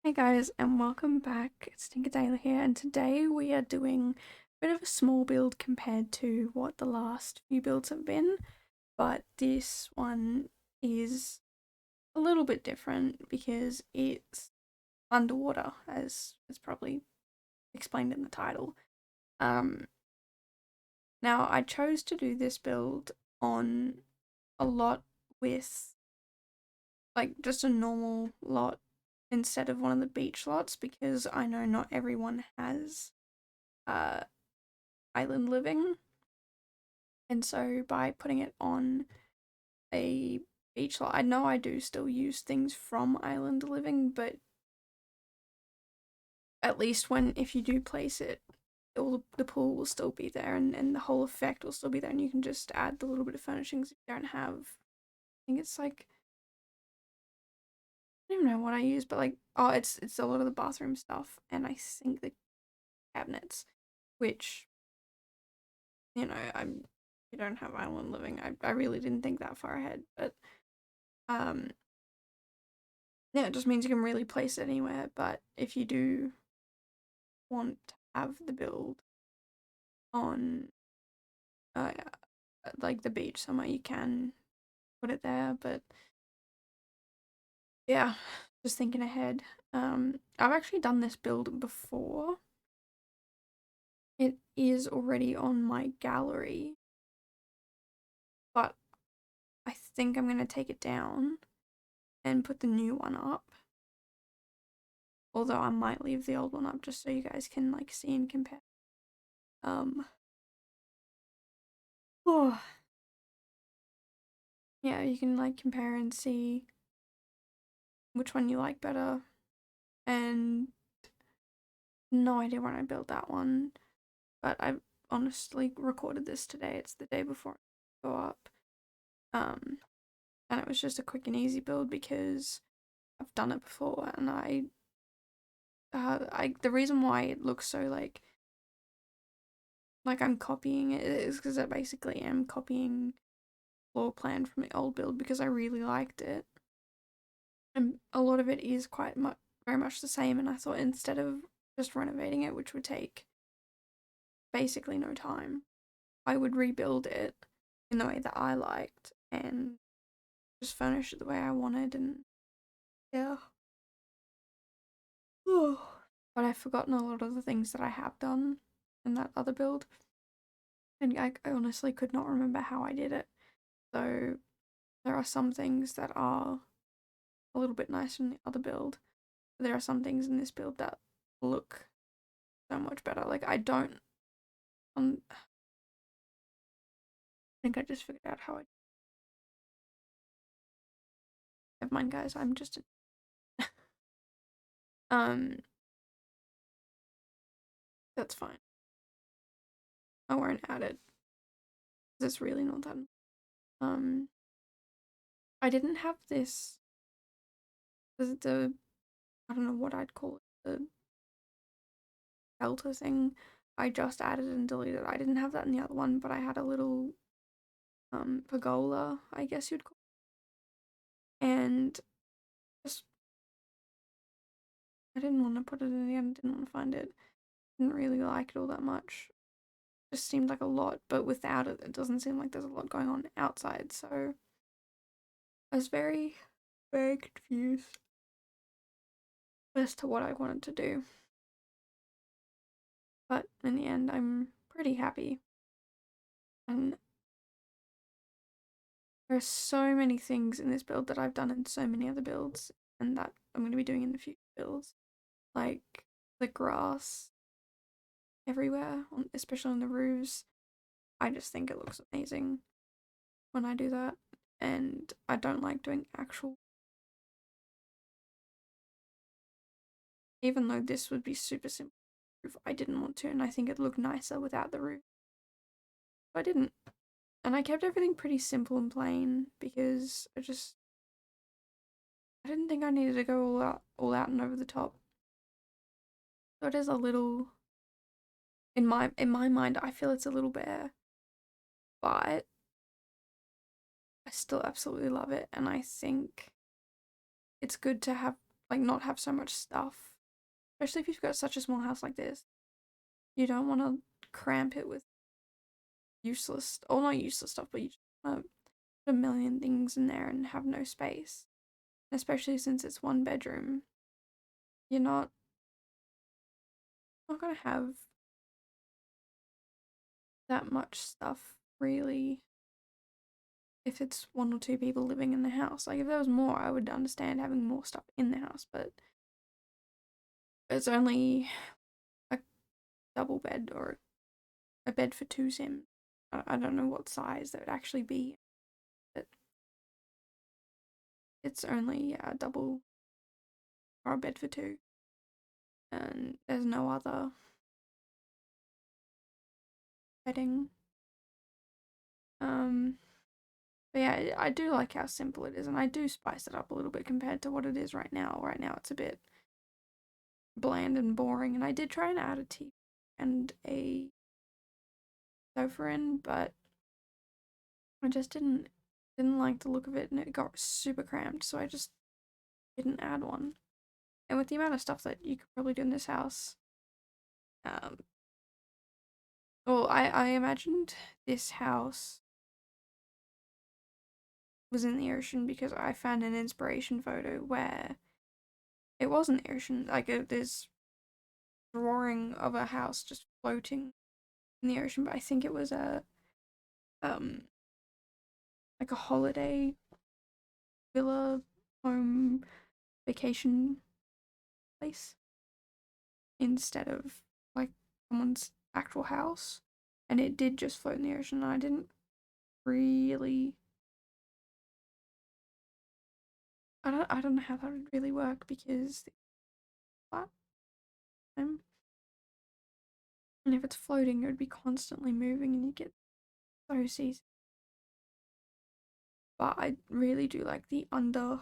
Hey guys, and welcome back. It's Tinker here, and today we are doing a bit of a small build compared to what the last few builds have been, but this one is a little bit different because it's underwater, as it's probably explained in the title. Um, Now I chose to do this build on a lot with like just a normal lot instead of one of the beach lots because I know not everyone has uh island living, and so by putting it on a beach lot, I know I do still use things from island living, but at least when if you do place it, all the pool will still be there, and the whole effect will still be there, and you can just add the little bit of furnishings if you don't have. I think it's like I don't even know what I use, but like it's a lot of the bathroom stuff, and I think the cabinets, which I'm you don't have island living. I really didn't think that far ahead, but um yeah, it just means you can really place it anywhere. But if you do want to have the build on uh like the beach somewhere, you can put it there. But yeah, just thinking ahead. I've actually done this build before. It is already on my gallery, but I think I'm gonna take it down and put the new one up. Although I might leave the old one up just so you guys can like see and compare. Um, oh, yeah, you can like compare and see which one you like better. And no idea when I built that one, but I honestly recorded this today. It's the day before I go up. Um, and it was just a quick and easy build because I've done it before, and the reason why it looks so like I'm copying it is because I basically am copying floor plan from the old build because I really liked it. And a lot of it is very much the same, and I thought instead of just renovating it, which would take basically no time, I would rebuild it in the way that I liked and just furnish it the way I wanted, and yeah. But I've forgotten a lot of the things that I have done in that other build, and I honestly could not remember how I did it. So there are some things that are a little bit nicer in the other build. There are some things in this build that look so much better. Like I don't I think I just figured out how I never mind guys, I'm just um that's fine. I won't add it. It's really not that um I didn't have this the I don't know what I'd call it, the delta thing. I just added and deleted. I didn't have that in the other one, but I had a little pergola, I guess you'd call it. And just I didn't want to put it in the end, didn't want to find it. Didn't really like it all that much. Just seemed like a lot, but without it, it doesn't seem like there's a lot going on outside. So I was very, very confused as to what I wanted to do. But in the end, I'm pretty happy. And there are so many things in this build that I've done in so many other builds, and that I'm going to be doing in the future builds. Like the grass everywhere, especially on the roofs. I just think it looks amazing when I do that. And I don't like doing actual, even though this would be super simple roof, I didn't want to, and I think it looked nicer without the roof. But I didn't. And I kept everything pretty simple and plain because I didn't think I needed to go all out and over the top. So it is a little in my mind I feel it's a little bare, but I still absolutely love it, and I think it's good to have like not have so much stuff, especially if you've got such a small house like this. You don't want to cramp it with useless, or not useless stuff, but you just want to put a million things in there and have no space. Especially since it's one bedroom, you're not gonna have that much stuff really if it's one or two people living in the house. Like if there was more, I would understand having more stuff in the house, but it's only a double bed or a bed for two Sims. I don't know what size that would actually be, but it's only a double or a bed for two, and there's no other bedding. But yeah, I do like how simple it is, and I do spice it up a little bit compared to what it is right now. Right now, it's a bit bland and boring, and I did try and add a TV and a sofa in, but I just didn't like the look of it, and it got super cramped, so I just didn't add one. And with the amount of stuff that you could probably do in this house, um, well, I imagined this house was in the ocean because I found an inspiration photo where it was in the ocean. Like there's drawing of a house just floating in the ocean, but I think it was a um like a holiday villa home vacation place instead of like someone's actual house. And it did just float in the ocean, and I didn't really I don't know how that would really work because flat time. And if it's floating, it would be constantly moving and you get so seasick. But I really do like the oh,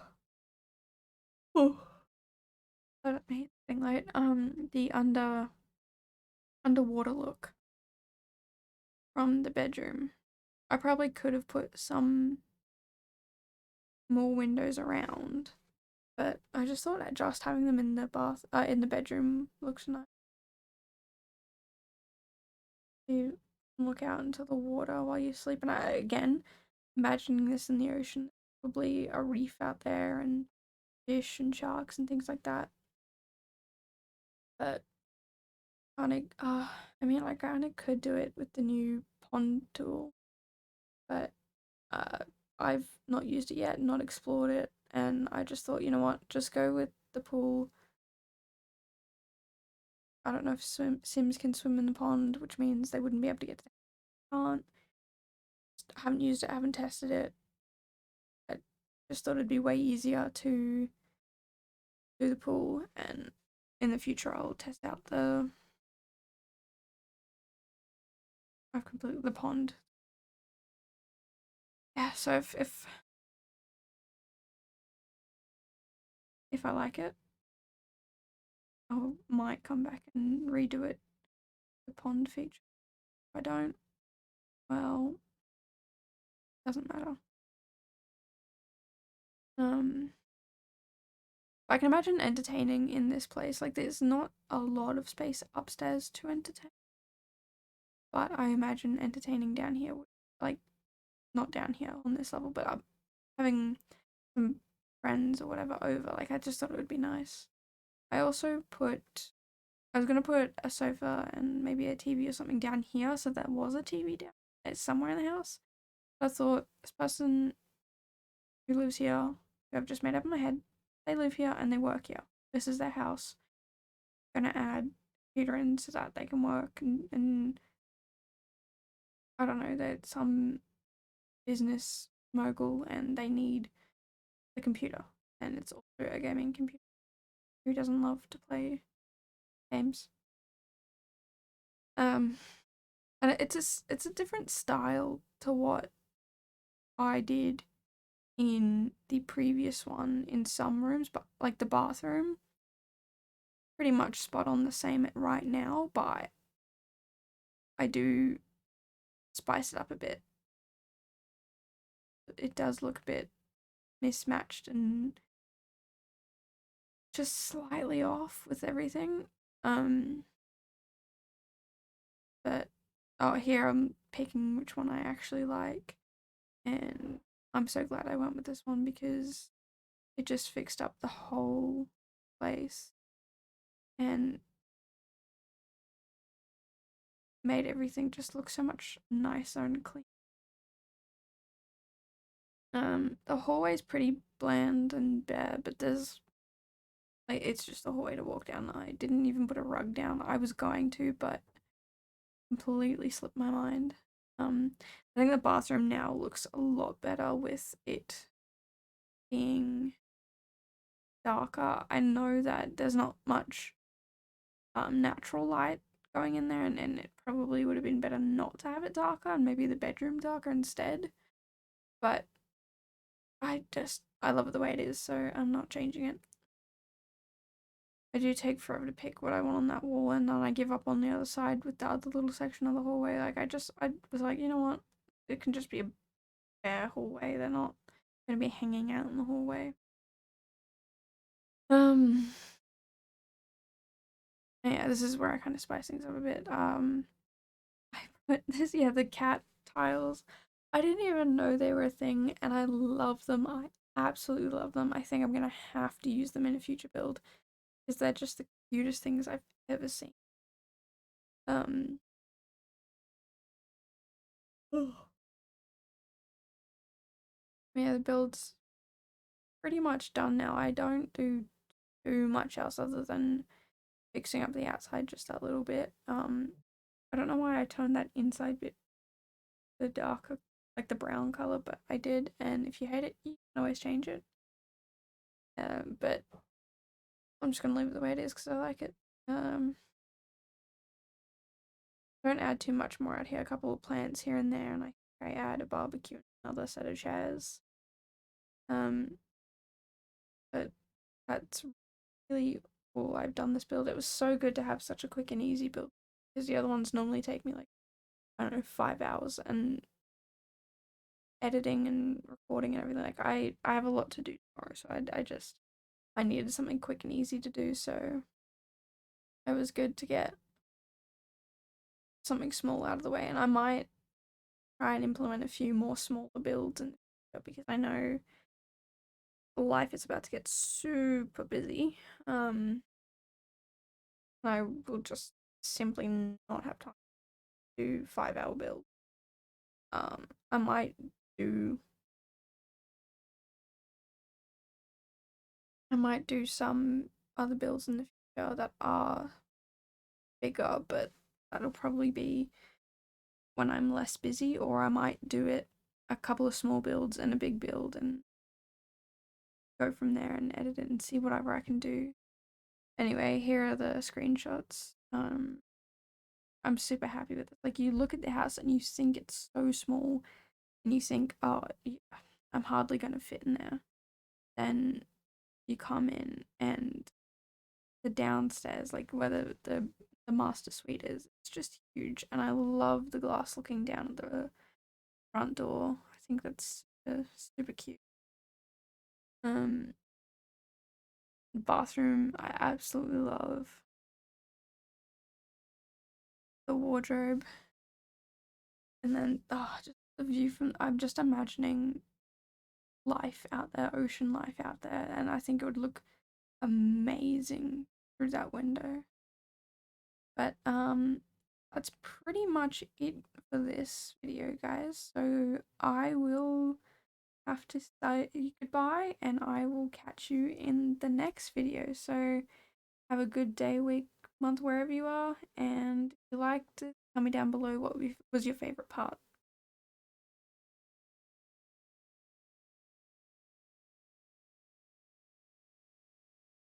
I don't hate thing light. The underwater look from the bedroom. I probably could have put some more windows around, but I just thought that just having them in the in the bedroom looks nice. You look out into the water while you sleep, and again, imagining this in the ocean, probably a reef out there and fish and sharks and things like that. But I mean, I kind of could do it with the new pond tool, but uh, I've not used it yet, not explored it, and I just thought, you know what, just go with the pool. I don't know if Sims can swim in the pond, which means they wouldn't be able to get to the can't. Haven't used it, haven't tested it. I just thought it'd be way easier to do the pool, and in the future I'll test out the I've completed the pond. Yeah, so if I like it, I might come back and redo it, the pond feature. If I don't, well, doesn't matter. Um, I can imagine entertaining in this place. Like, there's not a lot of space upstairs to entertain, but I imagine entertaining down here, like, not down here on this level, but having some friends or whatever over. Like, I just thought it would be nice. I also I was gonna put a sofa and maybe a TV or something down here, so there was a TV down somewhere in the house. But I thought this person who lives here, who I've just made up in my head, they live here and they work here. This is their house. I'm gonna add a computer in so that they can work and I don't know, they're some business mogul and they need a computer. And it's also a gaming computer. Who doesn't love to play games? Um, and it's a different style to what I did in the previous one in some rooms, but like the bathroom, pretty much spot on the same right now, but I do spice it up a bit. It does look a bit mismatched and just slightly off with everything. But oh, here I'm picking which one I actually like, and I'm so glad I went with this one because it just fixed up the whole place and made everything just look so much nicer and clean. The hallway's pretty bland and bare, but there's like it's just a hallway to walk down. I didn't even put a rug down. I was going to, but completely slipped my mind. I think the bathroom now looks a lot better with it being darker. I know that there's not much natural light going in there, and it probably would have been better not to have it darker and maybe the bedroom darker instead. But I love it the way it is, so I'm not changing it. I do take forever to pick what I want on that wall, and then I give up on the other side with the other little section of the hallway. Like I was like, you know what? It can just be a bare hallway. They're not gonna be hanging out in the hallway. Um, yeah, this is where I kind of spice things up a bit. I put this, yeah, the cat tiles. I didn't even know they were a thing, and I love them. I absolutely love them. I think I'm gonna have to use them in a future build because they're just the cutest things I've ever seen. Um, yeah, the build's pretty much done now. I don't do too much else other than fixing up the outside just a little bit. I don't know why I turned that inside bit the darker, like the brown color, but I did. And if you hate it, you can always change it. But I'm just gonna leave it the way it is because I like it. Don't add too much more out here. A couple of plants here and there, and I add a barbecue and another set of chairs. Um, but that's really all I've done this build. It was so good to have such a quick and easy build because the other ones normally take me like I don't know 5 hours and editing and recording and everything. Like I have a lot to do tomorrow, so I needed something quick and easy to do. So it was good to get something small out of the way, and I might try and implement a few more smaller builds and because I know life is about to get super busy. I will just simply not have time to do 5 hour builds. I might do some other builds in the future that are bigger, but that'll probably be when I'm less busy, or I might do it a couple of small builds and a big build and go from there and edit it and see whatever I can do. Anyway, here are the screenshots. I'm super happy with it. Like you look at the house and you think it's so small and you think, oh, I'm hardly gonna fit in there. Then you come in and the downstairs, like where the master suite is, it's just huge. And I love the glass looking down at the front door. I think that's super cute. Bathroom, I absolutely love. The wardrobe, and then just the view from. I'm just imagining life out there, ocean life out there, and I think it would look amazing through that window. But that's pretty much it for this video, guys. So I will have to say goodbye, and I will catch you in the next video. So have a good day, week, month, wherever you are, and if you liked it, tell me down below what was your favorite part.